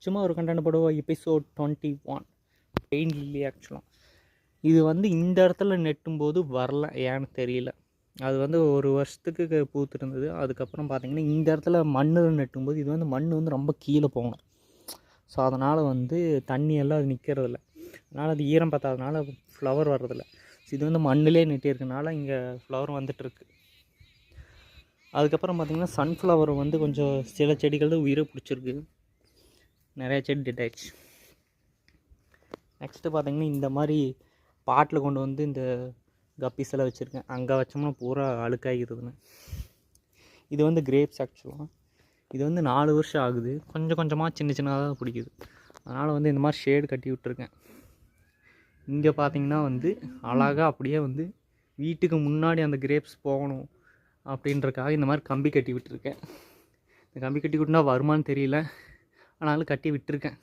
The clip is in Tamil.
சும்மா ஒரு கண்டென்ட் போடுவோம். எபிசோட் 21 பெயின் லில்லி. ஆக்சுவலாக இது வந்து இந்த இடத்துல நெட்டும்போது வரல, ஏன்னு தெரியல. அது வந்து ஒரு வருஷத்துக்கு பூத்துருந்தது. அதுக்கப்புறம் பார்த்திங்கன்னா இந்த இடத்துல மண்ணில் நெட்டும்போது இது வந்து மண் வந்து ரொம்ப கீழே போகணும். ஸோ அதனால் வந்து தண்ணியெல்லாம் அது நிற்கிறதில்ல. அதனால் அது ஈரம் பத்தாதனால ஃப்ளவர் வர்றதில்ல. இது வந்து மண்ணிலே நெட்டியிருக்கனால இங்கே ஃப்ளவர் வந்துட்டுருக்கு. அதுக்கப்புறம் பார்த்திங்கன்னா சன்ஃப்ளவர் வந்து கொஞ்சம் சில செடிகள் தான் உயிரை பிடிச்சிருக்கு, நிறைய செடி டெட் ஆயிடுச்சு. நெக்ஸ்ட்டு பார்த்திங்கன்னா இந்த மாதிரி பாட்டில் கொண்டு வந்து இந்த கப்பீஸ் எல்லாம் வச்சுருக்கேன். அங்கே வச்சோம்னா பூரா அழுக்காகிடுதுன்னு. இது வந்து கிரேப்ஸ். ஆக்சுவலாக இது வந்து 4 வருஷம் ஆகுது. கொஞ்சம் கொஞ்சமாக சின்ன சின்னதாக தான் பிடிக்குது. அதனால் வந்து இந்த மாதிரி ஷேடு கட்டி விட்டுருக்கேன். இங்கே பார்த்திங்கன்னா வந்து அழகாக அப்படியே வந்து வீட்டுக்கு முன்னாடி அந்த கிரேப்ஸ் போகணும் அப்படின்றக்காக இந்த மாதிரி கம்பி கட்டி விட்டுருக்கேன். இந்த கம்பி கட்டி விட்டுனா வருமானு தெரியல, ஆனாலும் கட்டி விட்டுருக்கேன்.